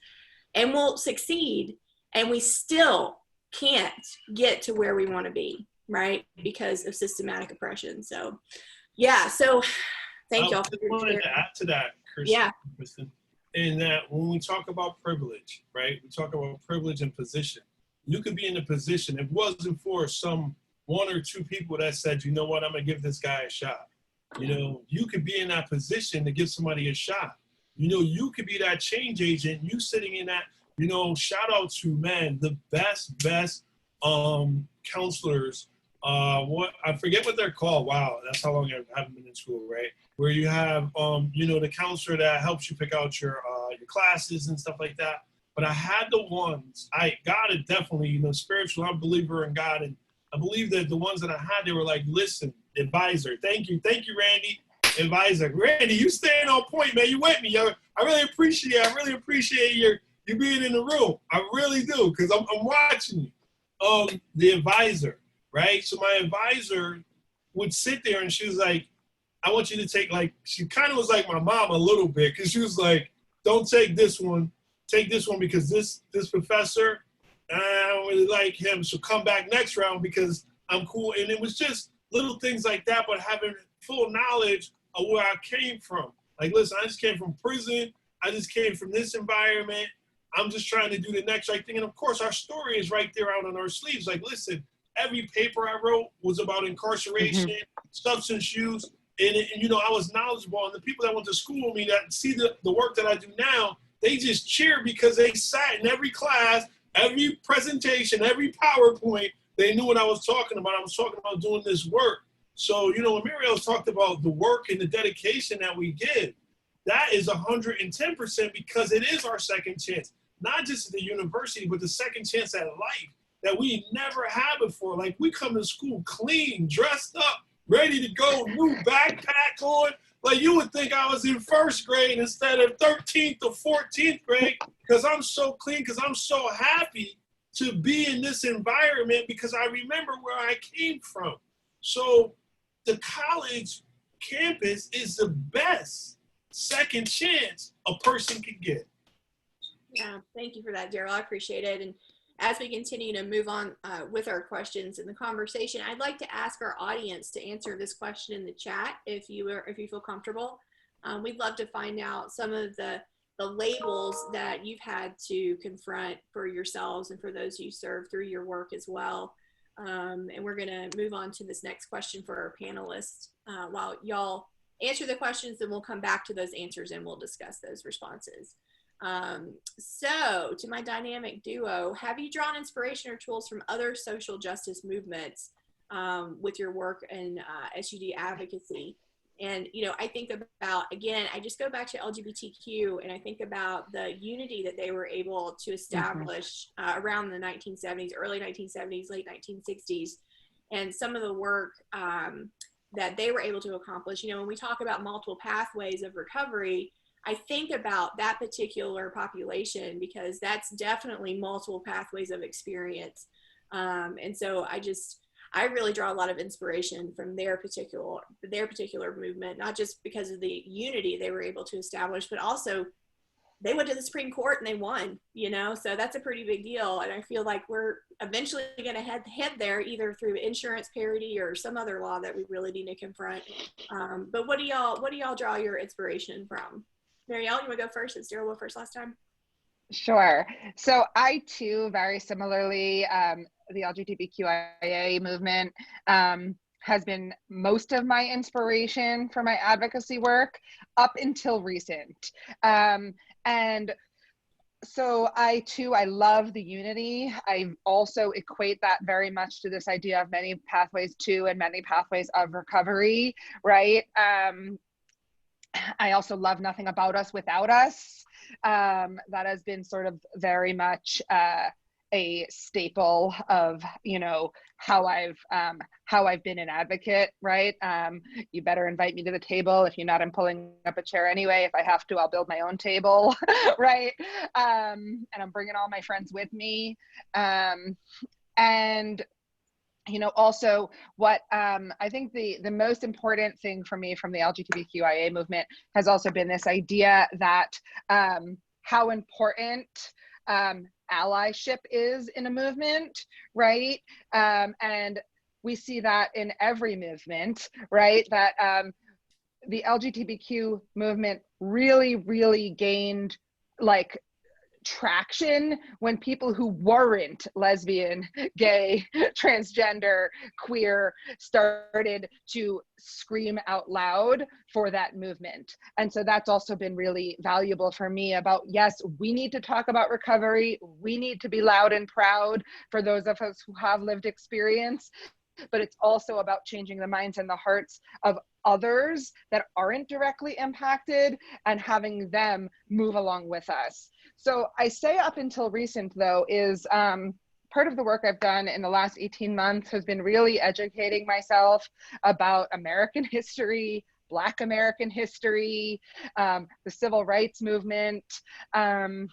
and we'll succeed. And we still can't get to where we want to be, right? Because of systematic oppression. So, yeah. So thank y'all. I wanted to add to that, Kristen. In that when we talk about privilege, right? We talk about privilege and position. You could be in a position, if it wasn't for some one or two people that said, you know what, I'm gonna give this guy a shot. You could be in that position to give somebody a shot. You could be that change agent, you sitting in that, shout out to, man, the best counselors. I forget what they're called. Wow, that's how long I haven't been in school, right? Where you have, the counselor that helps you pick out your classes and stuff like that. But I had the ones, God is definitely, spiritual. I'm a believer in God. And I believe that the ones that I had, they were like, listen, advisor. Thank you, Randy. Advisor. Randy, you staying on point, man. You with me. I really appreciate you being in the room. I really do, because I'm watching you. The advisor, right? So my advisor would sit there and she was like, I want you to take, she kind of was like my mom a little bit, because she was like, don't take this one. Take this one because this professor, I don't really like him. So come back next round because I'm cool. And it was just little things like that, but having full knowledge of where I came from. Like, listen, I just came from prison. I just came from this environment. I'm just trying to do the next right thing. And of course, our story is right there out on our sleeves. Like, listen, every paper I wrote was about incarceration, substance use. And I was knowledgeable. And the people that went to school with me that see the work that I do now, they just cheer because they sat in every class, every presentation, every PowerPoint. They knew what I was talking about. I was talking about doing this work. So, when Mariel talked about the work and the dedication that we give, that is 110% because it is our second chance, not just at the university, but the second chance at life that we never had before. Like, we come to school clean, dressed up, ready to go, new backpack on. Like, you would think I was in first grade instead of 13th or 14th grade because I'm so clean, because I'm so happy to be in this environment because I remember where I came from. So the college campus is the best second chance a person can get. Yeah, thank you for that, Daryl. I appreciate it. And as we continue to move on with our questions in the conversation, I'd like to ask our audience to answer this question in the chat if you feel comfortable. We'd love to find out some of the labels that you've had to confront for yourselves and for those you serve through your work as well. And we're going to move on to this next question for our panelists. While y'all answer the questions, then we'll come back to those answers and we'll discuss those responses. So to my dynamic duo, have you drawn inspiration or tools from other social justice movements with your work in SUD advocacy? And, you know, I think about, again, I just go back to LGBTQ and I think about the unity that they were able to establish around the 1970s, early 1970s, late 1960s, and some of the work that they were able to accomplish. You know, when we talk about multiple pathways of recovery, I think about that particular population because that's definitely multiple pathways of experience. And so I really draw a lot of inspiration from their particular movement, not just because of the unity they were able to establish, but also they went to the Supreme Court and they won, you know, so that's a pretty big deal. And I feel like we're eventually going to head there either through insurance parity or some other law that we really need to confront. But what do y'all draw your inspiration from? Mariel, you want to go first since Daryl went first last time? Sure. So I too, very similarly, the LGBTQIA movement has been most of my inspiration for my advocacy work up until recent. And so I love the unity. I also equate that very much to this idea of many pathways to and many pathways of recovery, right? I also love nothing about us without us. That has been sort of very much a staple of, you know, how I've been an advocate, right? You better invite me to the table. If you're not, I'm pulling up a chair anyway. If I have to, I'll build my own table, right? And I'm bringing all my friends with me. And you know, also what I think the most important thing for me from the LGBTQIA movement has also been this idea that how important allyship is in a movement, right? And we see that in every movement, right? That the LGBTQ movement really gained like traction when people who weren't lesbian, gay, transgender, queer started to scream out loud for that movement. And so that's also been really valuable for me about, yes, we need to talk about recovery. We need to be loud and proud for those of us who have lived experience, but it's also about changing the minds and the hearts of others that aren't directly impacted and having them move along with us. So I say up until recent though is part of the work I've done in the last 18 months has been really educating myself about American history, Black American history, the civil rights movement, and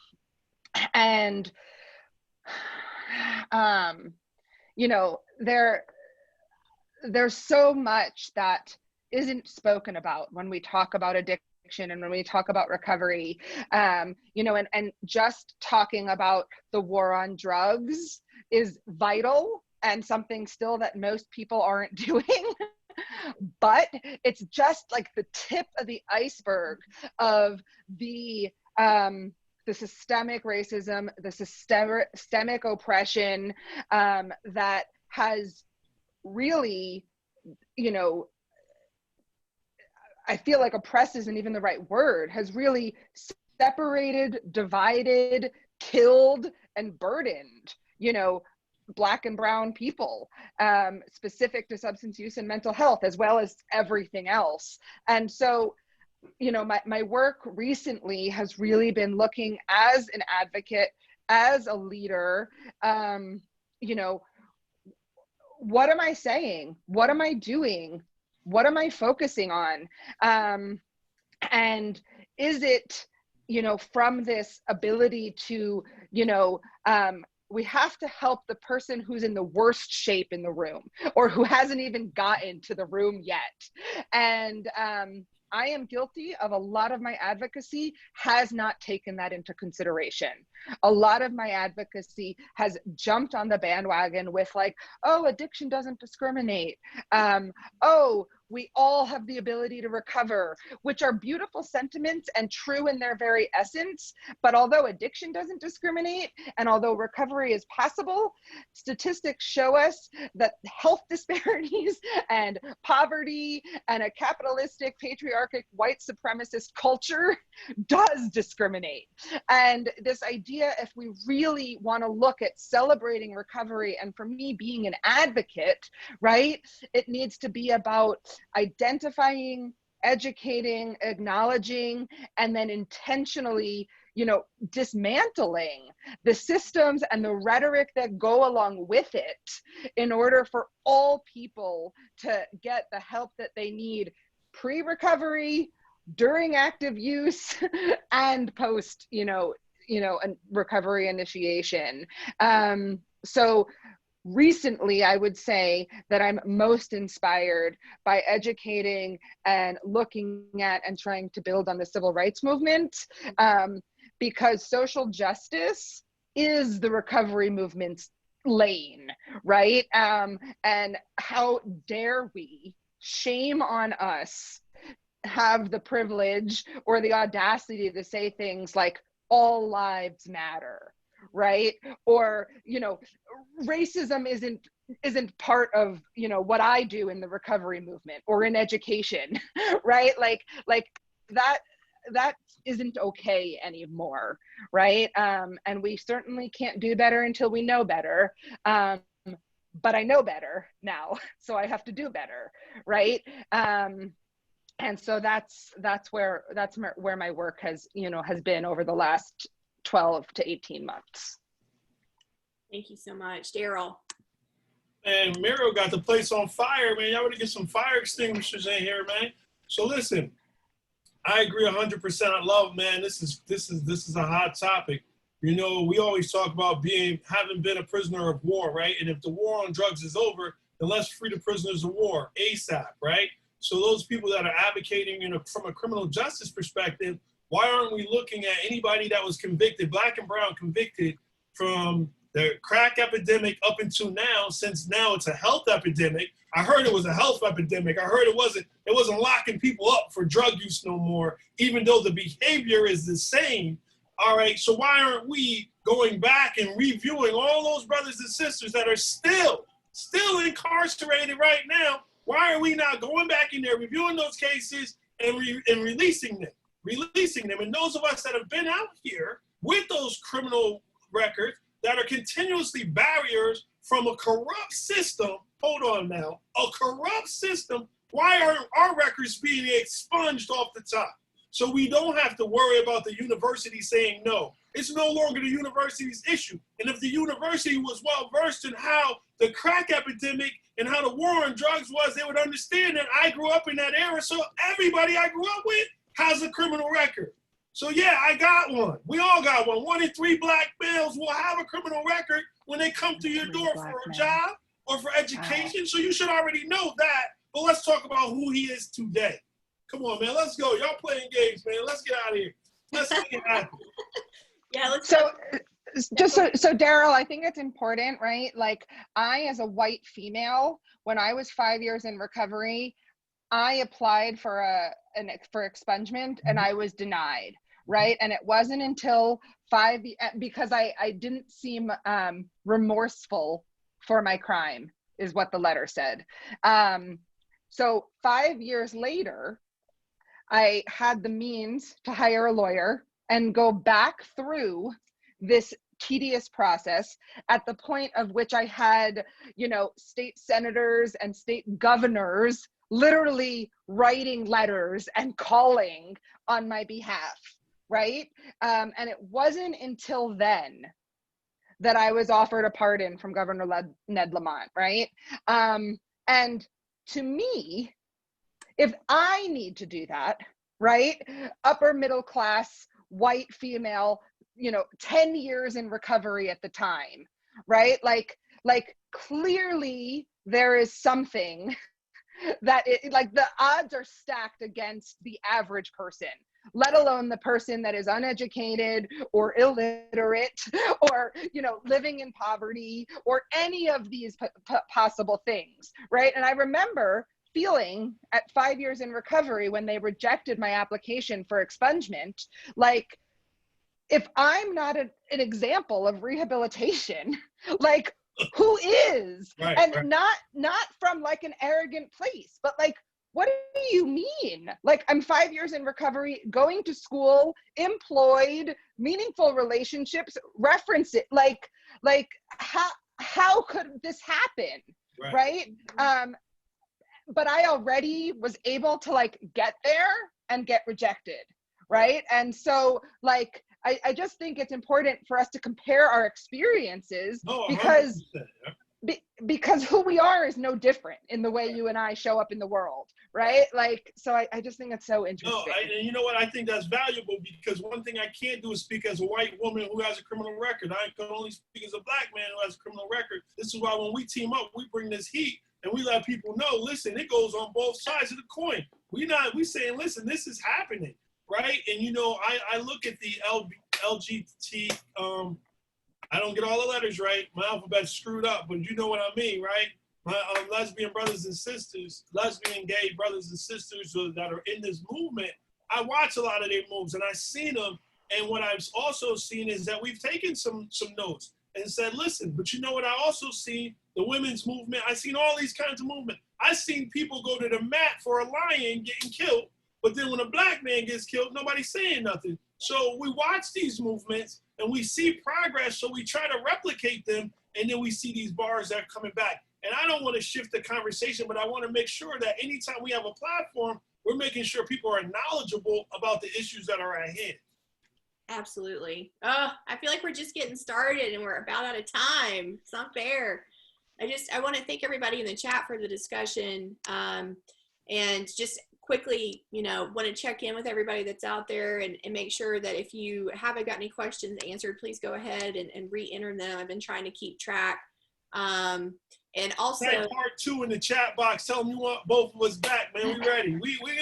you know, there's so much that isn't spoken about when we talk about addiction and when we talk about recovery, you know, and just talking about the war on drugs is vital and something still that most people aren't doing. But it's just like the tip of the iceberg of the systemic racism, the systemic oppression that has really, you know, I feel like oppressed isn't even the right word, has really separated, divided, killed, and burdened, you know, Black and brown people, specific to substance use and mental health, as well as everything else. And so, you know, my work recently has really been looking as an advocate, as a leader, you know, what am I saying? What am I doing? What am I focusing on? And is it, you know, from this ability to, you know, we have to help the person who's in the worst shape in the room or who hasn't even gotten to the room yet. And I am guilty of a lot of my advocacy has not taken that into consideration. A lot of my advocacy has jumped on the bandwagon with like, oh, addiction doesn't discriminate. Oh, we all have the ability to recover, which are beautiful sentiments and true in their very essence. But although addiction doesn't discriminate, and although recovery is possible, statistics show us that health disparities and poverty and a capitalistic, patriarchic, white supremacist culture does discriminate. And this idea, if we really want to look at celebrating recovery, and for me being an advocate, right, it needs to be about identifying, educating, acknowledging, and then intentionally, dismantling the systems and the rhetoric that go along with it in order for all people to get the help that they need pre-recovery, during active use, and post, recovery initiation. So recently, I would say that I'm most inspired by educating and looking at and trying to build on the civil rights movement, because social justice is the recovery movement's lane, right? And how dare we, shame on us, have the privilege or the audacity to say things like all lives matter, right? Or, racism isn't part of, what I do in the recovery movement or in education, right? Like that isn't okay anymore, right? And we certainly can't do better until we know better. But I know better now, so I have to do better, right? And so that's where my work has been over the last 12 to 18 months. Thank you so much. Daryl. And Mariel got the place on fire, man. Y'all want to get some fire extinguishers in here, man. So listen, I agree 100%. I love, man, this is a hot topic. We always talk about having been a prisoner of war, right? And if the war on drugs is over, then let's free the prisoners of war ASAP, right? So those people that are advocating, from a criminal justice perspective, why aren't we looking at anybody that was convicted, black and brown convicted, from the crack epidemic up until now, since now it's a health epidemic. I heard it was a health epidemic. I heard it wasn't locking people up for drug use no more, even though the behavior is the same. All right, so why aren't we going back and reviewing all those brothers and sisters that are still incarcerated right now? Why are we not going back in there, reviewing those cases and releasing them? And those of us that have been out here with those criminal records that are continuously barriers from a corrupt system, hold on now, a corrupt system, why aren't our records being expunged off the top? So we don't have to worry about the university saying no. It's no longer the university's issue. And if the university was well-versed in how the crack epidemic and how the war on drugs was, they would understand that I grew up in that era, so everybody I grew up with has a criminal record. So yeah, I got one. We all got one. 1 in 3 black males will have a criminal record when they come to your door for a job or for education. So you should already know that. But let's talk about who he is today. Come on, man. Let's go. Y'all playing games, man. Let's get out of here. Let's make it happen. Yeah, let's So Daryl, I think it's important, right? Like, I, as a white female, when I was 5 years in recovery, I applied for expungement and I was denied, right? And it wasn't until because I didn't seem remorseful for my crime, is what the letter said. So 5 years later, I had the means to hire a lawyer and go back through this tedious process, at the point of which I had, state senators and state governors literally writing letters and calling on my behalf, right? And it wasn't until then that I was offered a pardon from Governor Ned Lamont, right? And to me, if I need to do that, right? Upper middle class, white female, 10 years in recovery at the time, right? Like clearly there is something that the odds are stacked against the average person, let alone the person that is uneducated or illiterate or, living in poverty or any of these possible things, right? And I remember feeling at 5 years in recovery when they rejected my application for expungement. Like, if I'm not an example of rehabilitation, like, who is? Right, and right. not from like an arrogant place, but like, what do you mean? Like, I'm 5 years in recovery, going to school, employed, meaningful relationships, reference it. Like how could this happen? Right? But I already was able to like get there and get rejected. Right? And so like, I just think it's important for us to compare our experiences, because because who we are is no different in the way you and I show up in the world, right? Like, so I just think it's so interesting. No, and you know what? I think that's valuable, because one thing I can't do is speak as a white woman who has a criminal record. I can only speak as a black man who has a criminal record. This is why when we team up, we bring this heat and we let people know, listen, it goes on both sides of the coin. We saying, listen, this is happening, right? And you know, I look at the LGBT, I don't get all the letters right. My alphabet's screwed up, but you know what I mean, right? My lesbian brothers and sisters, lesbian gay brothers and sisters that are in this movement, I watch a lot of their moves and I've seen them. And what I've also seen is that we've taken some notes and said, listen, but you know what I also see? The women's movement. I've seen all these kinds of movement. I've seen people go to the mat for a lion getting killed, but then when a black man gets killed, nobody's saying nothing. So we watch these movements and we see progress, so we try to replicate them, and then we see these bars that are coming back. And I don't want to shift the conversation, but I want to make sure that anytime we have a platform, we're making sure people are knowledgeable about the issues that are at hand. Absolutely. Oh, I feel like we're just getting started and we're about out of time. It's not fair. I want to thank everybody in the chat for the discussion. And just quickly, you know, want to check in with everybody that's out there and make sure that if you haven't got any questions answered, please go ahead and re-enter them. I've been trying to keep track. And also, type part 2 in the chat box. Tell them you want both of us back, man. We ready.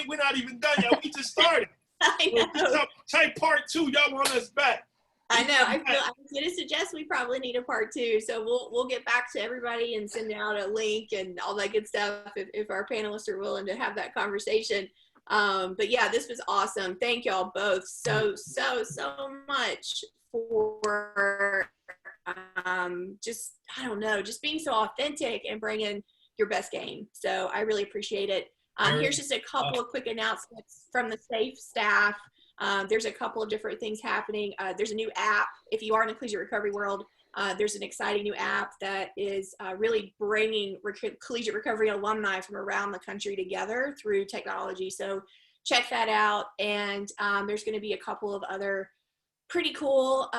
We're not even done yet. We just started. I know. Type part 2. Y'all want us back. I know. I was going to suggest we probably need a part 2. So we'll get back to everybody and send out a link and all that good stuff if our panelists are willing to have that conversation. But yeah, this was awesome. Thank y'all both so much for just, I don't know, just being so authentic and bringing your best game. So I really appreciate it. Here's just a couple of quick announcements from the SAFE staff. There's a couple of different things happening. There's a new app. If you are in the collegiate recovery world, there's an exciting new app that is really bringing collegiate recovery alumni from around the country together through technology. So check that out. And there's going to be a couple of other pretty cool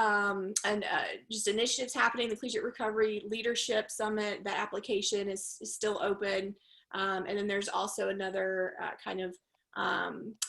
just initiatives happening. The Collegiate Recovery Leadership Summit, that application is still open. And then there's also another kind of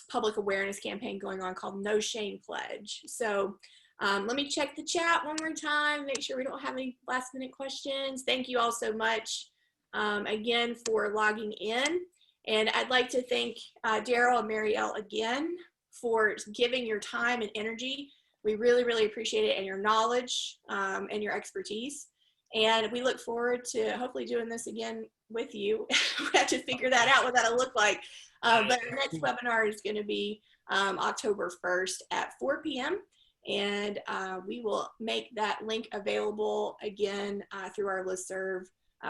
public awareness campaign going on called No Shame Pledge. So let me check the chat one more time, make sure we don't have any last minute questions. Thank you all so much again for logging in. And I'd like to thank Daryl and Mariel again for giving your time and energy. We really, really appreciate it, and your knowledge and your expertise. And we look forward to hopefully doing this again with you. We have to figure that out, what that'll look like. But our next webinar is going to be October 1st at 4 p.m. And we will make that link available again through our listserv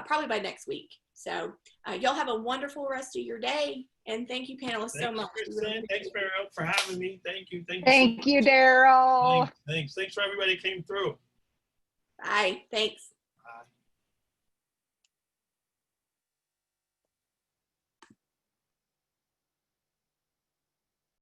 probably by next week. So y'all have a wonderful rest of your day. And thank you, panelists, so much. Thanks, Mariel, for having me. Thank you. Thank you, Daryl. Thanks for everybody who came through. Bye. Thanks.